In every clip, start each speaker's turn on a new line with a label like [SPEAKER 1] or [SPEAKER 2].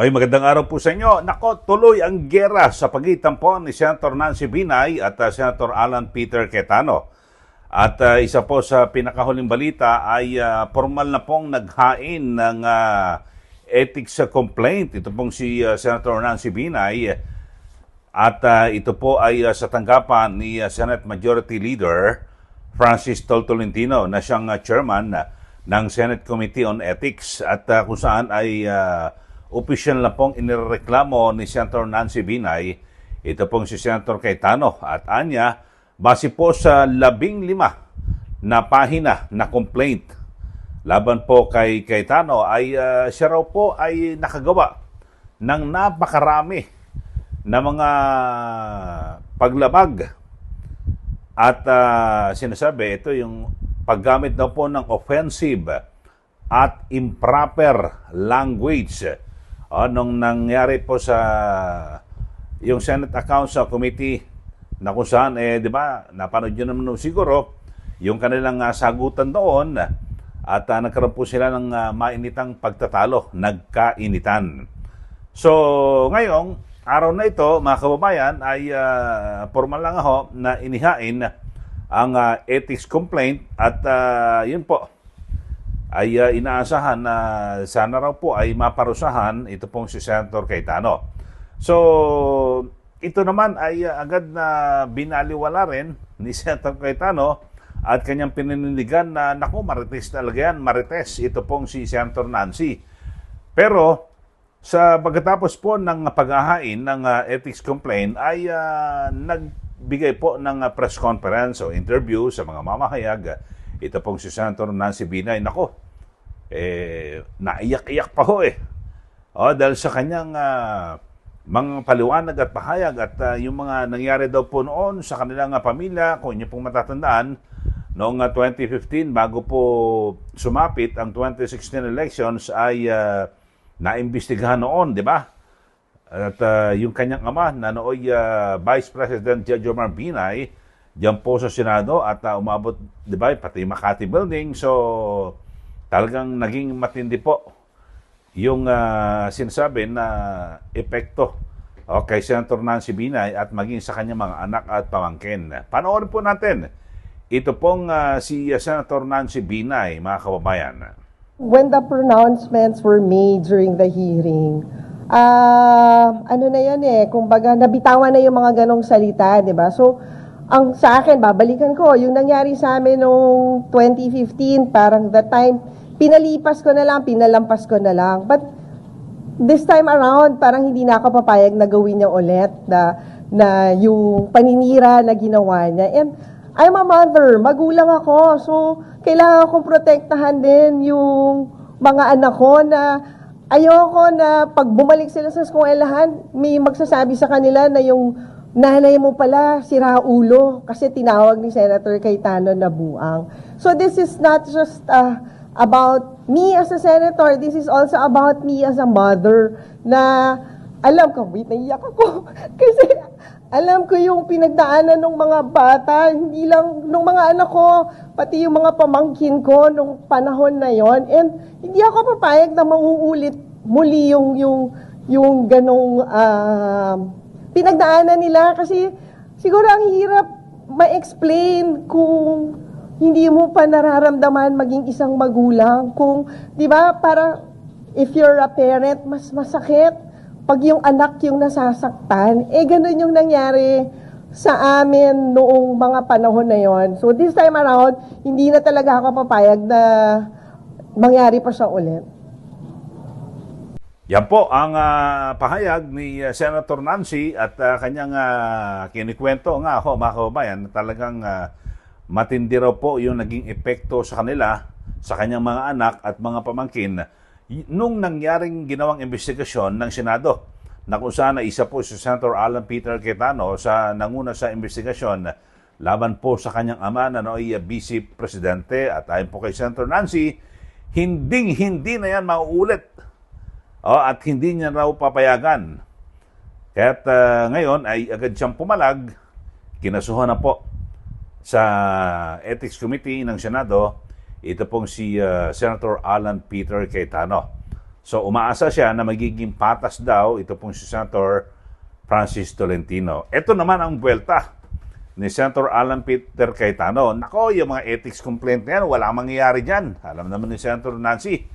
[SPEAKER 1] Ay, magandang araw po sa inyo. Nako, tuloy ang giyera sa pagitan po ni Senator Nancy Binay at Senator Alan Peter Cayetano. At isa po sa pinakahuling balita ay formal na pong naghain ng ethics complaint. Ito pong si Senator Nancy Binay. At ito po ay sa tanggapan ni Senate Majority Leader Francis Tolentino na siyang chairman ng Senate Committee on Ethics. At kung saan ay opisyal na pong inireklamo ni Senator Nancy Binay, ito pong si Senator Cayetano. At anya, base po sa 15 na pahina na complaint laban po kay Cayetano, ay siya raw po ay nakagawa ng napakarami na mga paglabag. At sinasabi, ito yung paggamit daw po ng offensive at improper language. Nung nangyari po sa yung Senate Accounts Committee na kung saan, di ba, napanood nyo naman siguro yung kanilang sagutan doon at nagkaroon po sila ng mainitang pagtatalo, nagkainitan. So, ngayong araw na ito, mga kababayan, ay formal lang ako na inihain ang ethics complaint at yun po, ay inaasahan na sana raw po ay maparusahan ito pong si Senator Cayetano. So, ito naman ay agad na binaliwala rin ni Senator Cayetano at kanyang pininindigan na naku, marites talaga yan, marites ito pong si Senator Nancy. Pero, sa pagkatapos po ng paghahain ng ethics complaint ay nagbigay po ng press conference o interview sa mga mamahayag. Ito pong si Senator Nancy Binay, nako, naiyak-iyak pa ho dahil sa kanyang mga paliwanag at pahayag at yung mga nangyari daw po noon sa kanilang pamilya, kung inyo pong matatandaan, noong 2015, bago po sumapit ang 2016 elections, ay naimbestigahan noon, di ba? At yung kanyang ama na nooy Vice President Jejomar Binay, diyan po sa Senado at umabot, di ba, pati Makati Building. So, talagang naging matindi po yung sinasabi na epekto kay Senator Nancy Binay at maging sa kanyang mga anak at pamangkin. Panoorin po natin ito pong si Senator Nancy Binay, mga kababayan.
[SPEAKER 2] When the pronouncements were made during the hearing, ano na yan kumbaga nabitawan na yung mga ganong salita, di ba? So, ang sa akin, babalikan ko, yung nangyari sa amin noong 2015, parang that time, pinalipas ko na lang, pinalampas ko na lang. But this time around, parang hindi na ako papayag na gawin niya ulit na yung paninira na ginawa niya. And I'm a mother, magulang ako, so kailangan kong protektahan din yung mga anak ko na ayoko na pag bumalik sila sa eskwelahan, may magsasabi sa kanila na yung nanay mo pala, sira ulo, kasi tinawag ni Senator Cayetano na buang. So this is not just about me as a senator, this is also about me as a mother, na alam ko, wait, naiyak ako, kasi alam ko yung pinagdaanan ng mga bata, hindi lang ng mga anak ko, pati yung mga pamangkin ko nung panahon na yon. And hindi ako papayag na mauulit muli yung ganong pinagdaanan nila, kasi siguro ang hirap ma-explain kung hindi mo pa nararamdaman maging isang magulang. Kung, di ba, para if you're a parent, mas masakit pag yung anak yung nasasaktan. Ganun yung nangyari sa amin noong mga panahon na yon. So this time around, hindi na talaga ako papayag na mangyari pa siya ulit.
[SPEAKER 1] Yan po ang pahayag ni Senator Nancy at kanyang kinikwento nga ho, mga kababayan, talagang matindi raw po yung naging epekto sa kanila, sa kanyang mga anak at mga pamangkin nung nangyaring ginawang investigasyon ng Senado na kung saan isa po si Senator Alan Peter Cayetano sa nanguna sa investigasyon laban po sa kanyang ama na nooy Vice Presidente. At ayon po kay Senator Nancy, hindi na yan mauulit. At hindi niya raw papayagan. Kaya't ngayon ay agad siyang pumalag, kinasuhan na po sa Ethics Committee ng Senado, ito pong si Senator Alan Peter Cayetano. So umaasa siya na magiging patas daw ito pong si Senator Francis Tolentino. Ito naman ang buwelta ni Senator Alan Peter Cayetano. Nako, yung mga ethics complaint na yan, wala mangyayari dyan. Alam naman ni Senator Nancy.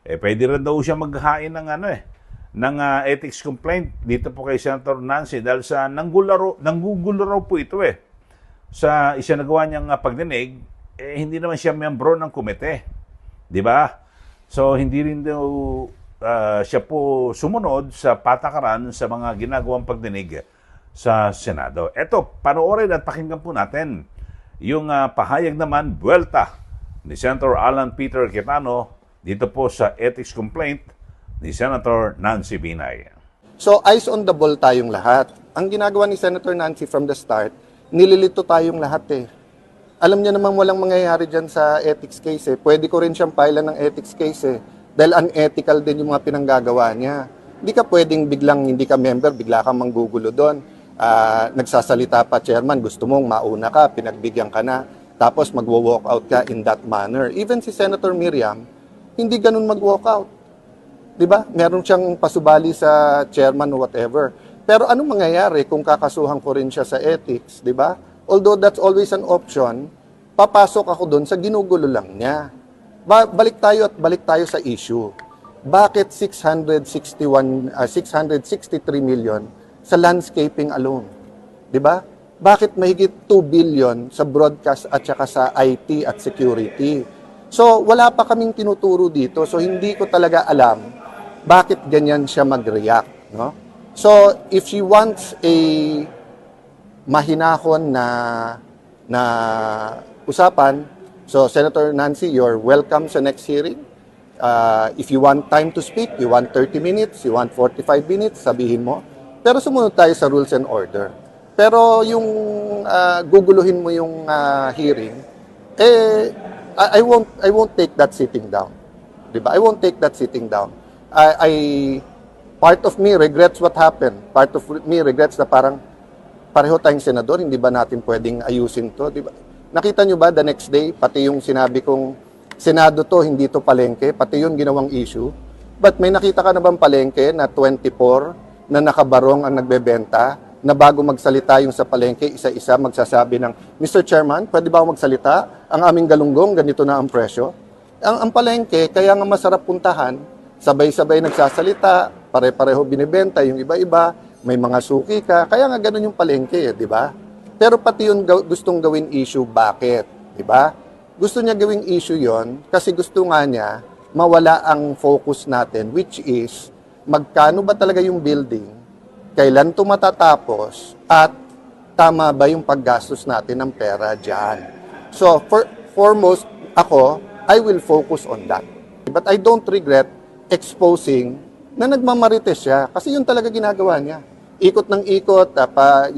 [SPEAKER 1] Pwede rin daw siya maghain ng ng ethics complaint dito po kay Senator Nancy dahil sa nanggugulo raw po ito sa isinagawa niyang pagdinig, hindi naman siya miyembro ng komite. Di ba? So, hindi rin daw siya po sumunod sa patakaran sa mga ginagawang pagdinig sa Senado. Eto, panoorin at pakinggan po natin yung pahayag naman, buwelta ni Senator Alan Peter Cayetano dito po sa ethics complaint ni Senator Nancy Binay.
[SPEAKER 3] So, eyes on the ball tayong lahat. Ang ginagawa ni Senator Nancy from the start, nililito tayong lahat Alam niya naman walang mangyayari dyan sa ethics case Pwede ko rin siyang filean ng ethics case dahil unethical din yung mga pinanggagawa niya. Hindi ka pwedeng biglang hindi ka member, bigla kang manggugulo doon. Nagsasalita pa chairman, gusto mong mauna ka, pinagbigyan ka na, tapos magwo-walk out ka in that manner. Even si Senator Miriam, hindi ganun mag-walk out. 'Di ba? Meron siyang pasubali sa chairman o whatever. Pero anong mangyayari kung kakasuhan ko rin siya sa ethics, 'di ba? Although that's always an option, papasok ako doon sa ginugulo lang niya. Balik tayo sa issue. Bakit 663 million sa landscaping alone? 'Di ba? Bakit mahigit 2 billion sa broadcast at saka sa IT at security? So, wala pa kaming tinuturo dito. So, hindi ko talaga alam bakit ganyan siya mag-react, no? So, if she wants a mahinahon na usapan, so Senator Nancy, you're welcome sa next hearing. If you want time to speak, you want 30 minutes, you want 45 minutes, sabihin mo. Pero sumunod tayo sa rules and order. Pero yung guguluhin mo yung hearing, I won't take that sitting down. 'Di ba? I won't take that sitting down. Part of me regrets what happened. Part of me regrets na parang pareho tayong senador, hindi ba natin pwedeng ayusin 'to, 'di ba? Nakita nyo ba the next day, pati yung sinabi kong Senado to, hindi to palengke, pati yun ginawang issue. But may nakita ka na bang palengke na 24 na nakabarong ang nagbebenta, na bago magsalita yung sa palengke, isa-isa magsasabi ng, Mr. Chairman, pwede ba ako magsalita? Ang aming galunggong, ganito na ang presyo. Ang palengke, kaya nga masarap puntahan, sabay-sabay nagsasalita, pare-pareho binibenta, yung iba-iba, may mga suki ka, kaya nga ganun yung palengke, di ba? Pero pati yun gustong gawin issue, bakit? Di ba? Gusto niya gawing issue yon kasi gusto nga niya mawala ang focus natin, which is, magkano ba talaga yung building, kailan ito matatapos, at tama ba yung paggastos natin ng pera dyan. So, foremost, ako, I will focus on that. But I don't regret exposing na nagmamarites siya kasi yun talaga ginagawa niya. Ikot ng ikot,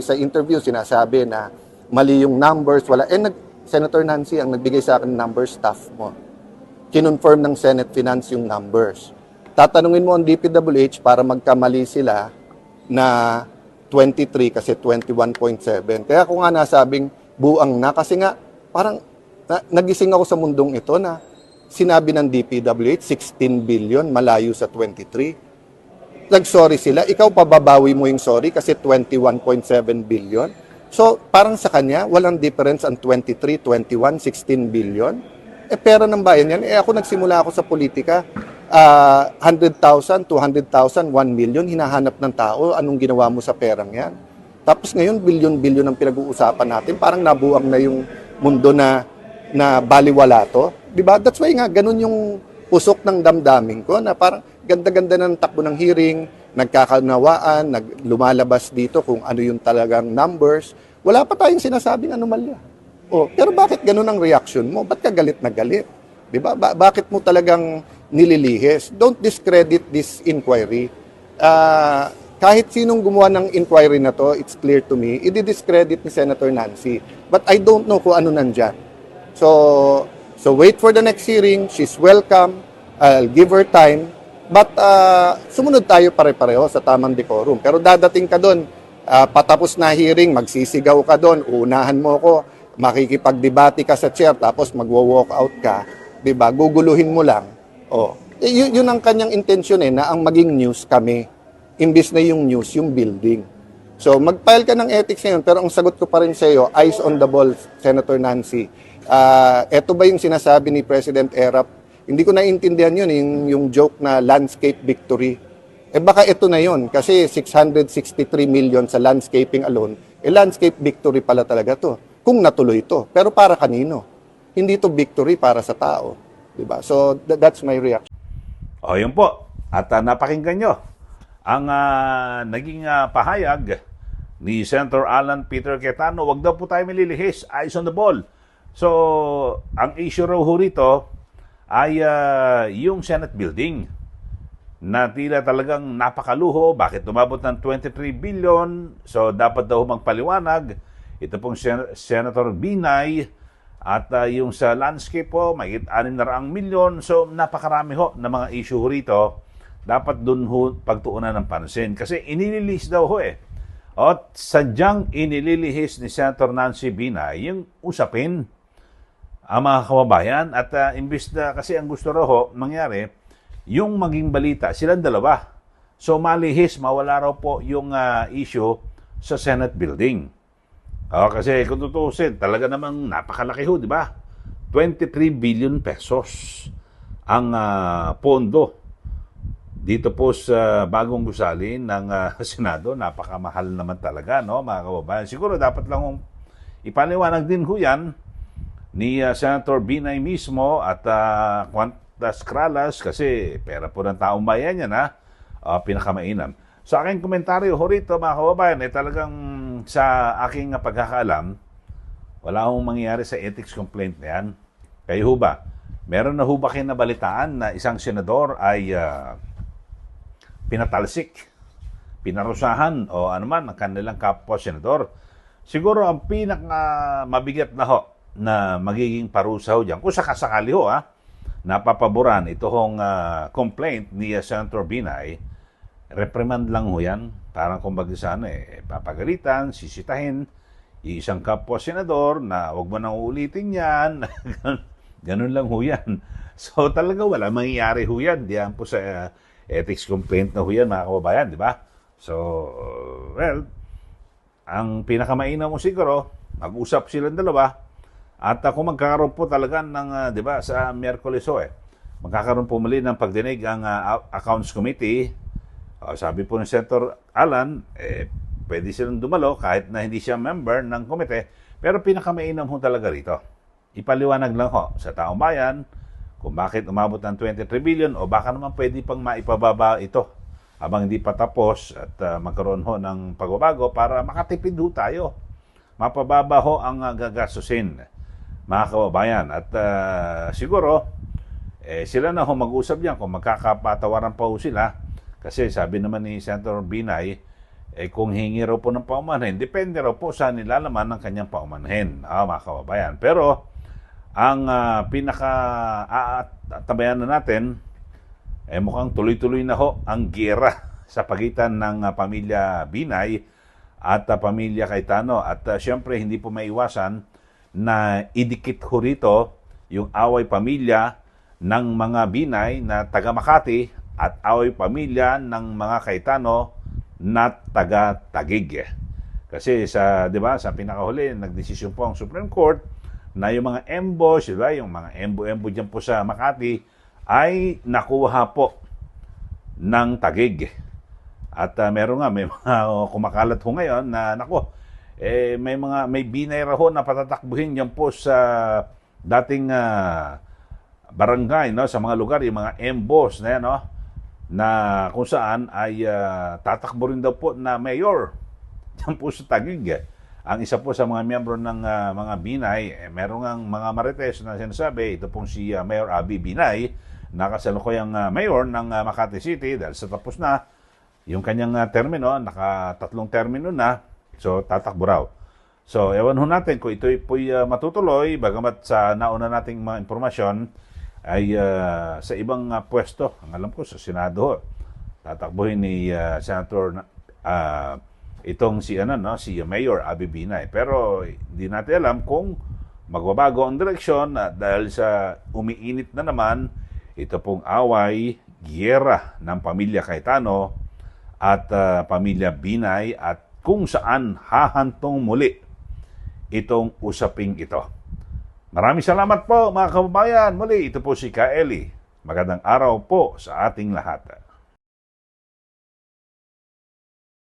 [SPEAKER 3] sa interview sinasabi na mali yung numbers, wala. Senator Nancy ang nagbigay sa akin ng numbers, staff mo. Kinonfirm ng Senate Finance yung numbers. Tatanungin mo ang DPWH para magkamali sila na 23 kasi 21.7. Kaya ako nga nasabing buang na kasi nga parang nagising ako sa mundong ito na sinabi ng DPWH 16 billion malayo sa 23. Nag-sorry sila, ikaw pababawi mo yung sorry kasi 21.7 billion. So parang sa kanya walang difference ang 23, 21, 16 billion. Pera ng bayan yan. Ako nagsimula ako sa politika. 100,000, 200,000, 1 million, hinahanap ng tao, anong ginawa mo sa perang yan? Tapos ngayon, bilyon-bilyon ang pinag-uusapan natin, parang nabuang na yung mundo na baliwala to. Diba? That's why nga, ganun yung pusok ng damdamin ko, na parang ganda-ganda ng takbo ng hearing, nagkakanawaan, lumalabas dito kung ano yung talagang numbers. Wala pa tayong sinasabing anomalya. Pero bakit ganun ang reaction mo? Ba't ka galit na galit? Diba? Bakit mo talagang nililihis? Don't discredit this inquiry. Kahit sinong gumawa ng inquiry na to, it's clear to me, i-discredit ni Senator Nancy. But I don't know kung ano nandyan. So wait for the next hearing. She's welcome. I'll give her time. But sumunod tayo pare-pareho sa tamang decorum. Pero dadating ka doon, patapos na hearing, magsisigaw ka doon, uunahan mo ko, makikipagdebate ka sa chair, tapos magwo-walk out ka, 'di ba? Guguluhin mo lang. Yun ang kanyang intensyon na ang maging news kami. Imbis na yung news, yung building. So, mag-file ka ng ethics ngayon, pero ang sagot ko pa rin sa iyo, eyes on the ball, Senator Nancy. Eto ba yung sinasabi ni President Erap? Hindi ko naiintindihan yun, yung joke na landscape victory. Baka ito na yun, kasi 663 million sa landscaping alone, landscape victory pala talaga to, kung natuloy to. Pero para kanino? Hindi to victory para sa tao. Diba? So, that's my reaction.
[SPEAKER 1] O, yun po. At napakinggan nyo ang naging pahayag ni Senator Alan Peter Cayetano. Wag daw po tayo malilihis. Eyes on the ball. So, ang issue raw ho rito ay yung Senate building na tila talagang napakaluho. Bakit umabot ng 23 billion? So, dapat daw magpaliwanag. Ito pong Senator Binay. At yung sa landscape po, may 600 milyon. So, napakarami ho na mga issue ho rito. Dapat dun ho pagtuunan ng pansin. Kasi inililihis daw ho At sadyang inililihis ni Senator Nancy Binay yung usapin ang mga kababayan. At imbis na kasi ang gusto raw ho mangyari, yung maging balita, silang dalawa. So, malihis, mawala raw po yung issue sa Senate building. Kasi kung tutusin, talaga namang napakalaki ho, di ba? 23 billion pesos ang pondo dito po sa bagong gusali ng Senado. Napakamahal naman talaga, no, mga kababayan. Siguro dapat lang ipaliwanag din ho yan ni Senator Binay mismo at Quantas Kralas kasi pera po ng taong bayan yan, pinakamainam. Sa aking komentaryo ho rito, mga kababayan, talagang sa aking pagkakaalam, wala akong mangyayari sa ethics complaint na yan. Kayo ho ba? Meron na ho ba kayo nabalitaan na isang senador ay pinatalsik, pinarusahan o anuman ang kanilang kapwa senador? Siguro ang pinakamabigat na ho na magiging parusa ho dyan, kung sakasakali ho napapaboran ito hong complaint ni Senator Binay, reprimand lang ho yan. Parang kumbaga sana papagalitan, sisitahin, isang kapwa senador na wag mo nang uulitin yan. Ganun lang ho yan. So talaga wala mangyayari ho yan. Diyan po sa ethics complaint na ho yan, mga kababayan, di ba? So, well, ang pinakamainam mo siguro, mag-usap silang dalawa. At kung magkakaroon po talaga ng, di ba, sa Miyerkules magkakaroon po muli ng pagdinig ang Accounts Committee. Sabi po ni Senator Alan, pwede silang dumalo kahit na hindi siya member ng komite. Pero pinakamainam ho talaga rito. Ipaliwanag lang ho sa taong bayan kung bakit umabot ng 23 billion o baka naman pwede pang maipababa ito habang hindi pa tapos at magkaroon ho ng pagbabago para makatipid ho tayo. Mapababa ho ang gagastusin, mga kababayan. At siguro, sila na ho mag-usap yan kung magkakapatawaran pa ho sila. Kasi sabi naman ni Senator Binay, kung hingi raw po ng paumanhin, depende raw po sa nilalaman ng kanyang paumanhin, mga kababayan. Pero, ang pinaka-tabayan na natin, mukhang tuloy-tuloy na ho ang giyera sa pagitan ng pamilya Binay at pamilya Cayetano. At syempre, hindi po maiwasan na idikit ho rito yung away pamilya ng mga Binay na taga Makati at away pamilya ng mga Cayetano na taga-Taguig. Kasi sa, 'di ba, sa pinakahuli nagdesisyon po ang Supreme Court na yung mga embos, diba, yung mga embo-embo diyan po sa Makati ay nakuha po ng Taguig. At meron nga may mga kumakalat ho ngayon na may Binay raw na patatakbuhin diyan po sa dating barangay, no, sa mga lugar, yung mga embos na yan, no, na kung saan ay tatakbo rin daw po na mayor diyan po sa Taguig. Ang isa po sa mga miyembro ng mga Binay, meron ngang mga marites na sinasabi, ito pong si Mayor Abby Binay, nakasalukuyang mayor ng Makati City dahil sa tapos na yung kanyang termino, naka-3 termino na, so tatakbo raw. So, ewan ho natin kung ito po'y matutuloy, bagamat sa nauna nating mga impormasyon, ay sa ibang pwesto. Ang alam ko, sa Senado, tatakbuhin ni Senator itong si Mayor Abby Binay. Pero hindi natin alam kung magbabago ang direksyon dahil sa umiinit na naman ito pong away, giyera ng pamilya Cayetano at pamilya Binay at kung saan hahantong muli itong usaping ito. Maraming salamat po mga kababayan. Muli, ito po si Ka Eli. Magandang araw po sa ating lahat.